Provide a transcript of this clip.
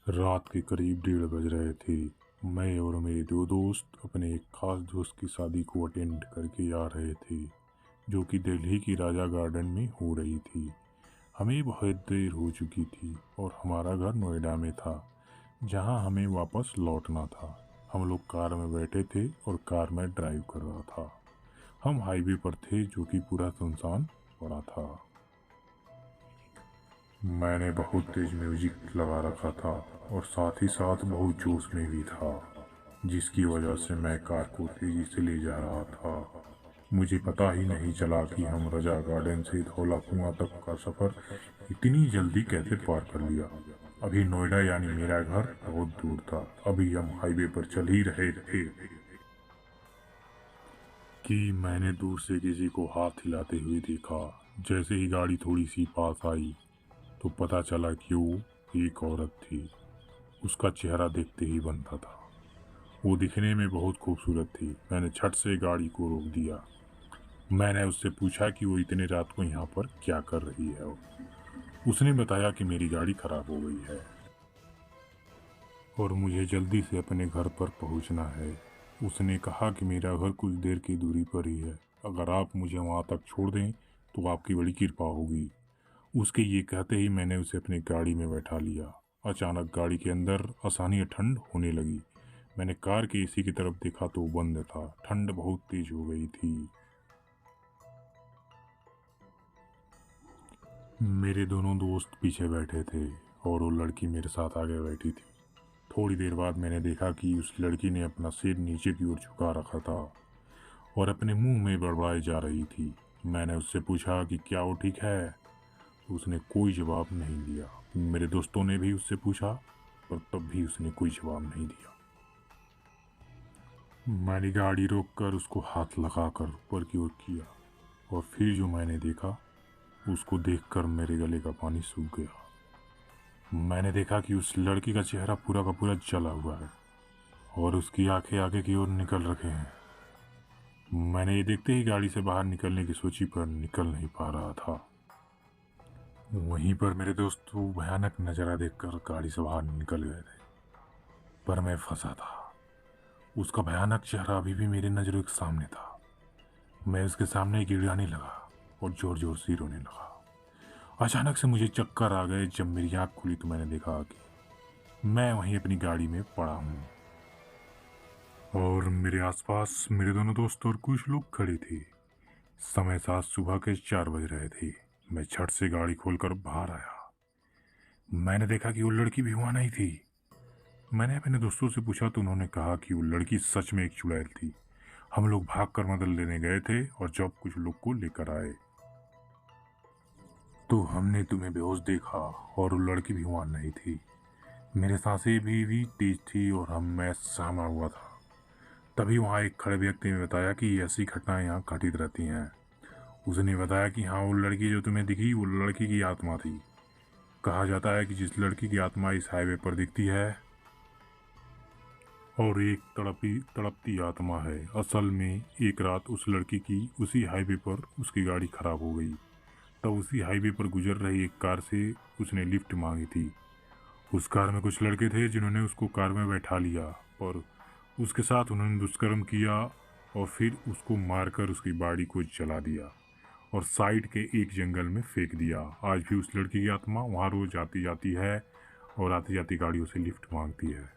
रात के करीब 1:30 बज रहे थे। मैं और मेरे दो दोस्त अपने एक खास दोस्त की शादी को अटेंड करके आ रहे थे, जो कि दिल्ली की राजा गार्डन में हो रही थी। हमें बहुत देर हो चुकी थी और हमारा घर नोएडा में था, जहां हमें वापस लौटना था। हम लोग कार में बैठे थे और कार में ड्राइव कर रहा था। हम हाईवे पर थे, जो कि पूरा सुनसान पड़ा था। मैंने बहुत तेज म्यूजिक लगा रखा था और साथ ही साथ बहुत जोश में भी था, जिसकी वजह से मैं कार को तेजी से ले जा रहा था। मुझे पता ही नहीं चला कि हम रजा गार्डन से धौला कुआं तक का सफर इतनी जल्दी कैसे पार कर लिया। अभी नोएडा यानी मेरा घर बहुत दूर था। अभी हम हाईवे पर चल ही रहे थे कि मैंने दूर से किसी को हाथ हिलाते हुए देखा। जैसे ही गाड़ी थोड़ी सी पास आई तो पता चला कि वो एक औरत थी। उसका चेहरा देखते ही बनता था। वो दिखने में बहुत खूबसूरत थी। मैंने झट से गाड़ी को रोक दिया। मैंने उससे पूछा कि वो इतने रात को यहाँ पर क्या कर रही है। उसने बताया कि मेरी गाड़ी खराब हो गई है और मुझे जल्दी से अपने घर पर पहुँचना है। उसने कहा कि मेरा घर कुछ देर की दूरी पर ही है। अगर आप मुझे वहाँ तक छोड़ दें तो आपकी बड़ी कृपा होगी। उसके ये कहते ही मैंने उसे अपनी गाड़ी में बैठा लिया। अचानक गाड़ी के अंदर असहनीय ठंड होने लगी। मैंने कार के एसी की तरफ देखा तो वो बंद था। ठंड बहुत तेज हो गई थी। मेरे दोनों दोस्त पीछे बैठे थे और वो लड़की मेरे साथ आगे बैठी थी। थोड़ी देर बाद मैंने देखा कि उस लड़की ने अपना सिर नीचे की ओर झुका रखा था और अपने मुंह में बड़बड़ाई जा रही थी। मैंने उससे पूछा कि क्या वो ठीक है। उसने कोई जवाब नहीं दिया। मेरे दोस्तों ने भी उससे पूछा, पर तब भी उसने कोई जवाब नहीं दिया। मैंने गाड़ी रोककर उसको हाथ लगाकर ऊपर की ओर किया और फिर जो मैंने देखा, उसको देखकर मेरे गले का पानी सूख गया। मैंने देखा कि उस लड़की का चेहरा पूरा का पूरा जला हुआ है और उसकी आंखें आगे की ओर निकल रखे हैं। मैंने ये देखते ही गाड़ी से बाहर निकलने की सोची, पर निकल नहीं पा रहा था। वहीं पर मेरे दोस्त वो भयानक नज़ारा देखकर गाड़ी से बाहर निकल गए थे, पर मैं फंसा था। उसका भयानक चेहरा अभी भी मेरी नज़रों के सामने था। मैं उसके सामने गिड़गिड़ाने लगा और जोर जोर से रोने लगा। अचानक से मुझे चक्कर आ गए। जब मेरी आंख खुली तो मैंने देखा कि मैं वहीं अपनी गाड़ी में पड़ा हूँ और मेरे आसपास मेरे दोनों दोस्त और कुछ लोग खड़े थे। समय सात सुबह के 4 बज रहे थे। मैं झट से गाड़ी खोलकर बाहर आया। मैंने देखा कि वो लड़की भी वहां नहीं थी। मैंने अपने दोस्तों से पूछा तो उन्होंने कहा कि वो लड़की सच में एक चुड़ैल थी। हम लोग भागकर मदद लेने गए थे और जब कुछ लोग को लेकर आए तो हमने तुम्हें बेहोश देखा और वो लड़की भी वहां नहीं थी। मेरे सांसें भी तेज थी और मैं सहमा हुआ था। तभी वहां एक खड़े व्यक्ति ने बताया कि ऐसी घटनाएं यहाँ घटित रहती हैं। उसने बताया कि हाँ, वो लड़की जो तुम्हें दिखी वो लड़की की आत्मा थी। कहा जाता है कि जिस लड़की की आत्मा इस हाईवे पर दिखती है और एक तड़पती आत्मा है, असल में एक रात उस लड़की की उसी हाईवे पर उसकी गाड़ी खराब हो गई। तब उसी हाईवे पर गुजर रही एक कार से उसने लिफ्ट मांगी थी। उस कार में कुछ लड़के थे जिन्होंने उसको कार में बैठा लिया और उसके साथ उन्होंने दुष्कर्म किया और फिर उसको मारकर उसकी बॉडी को जला दिया और साइड के एक जंगल में फेंक दिया। आज भी उस लड़की की आत्मा वहाँ रोज आती जाती है और आती जाती गाड़ियों से लिफ्ट मांगती है।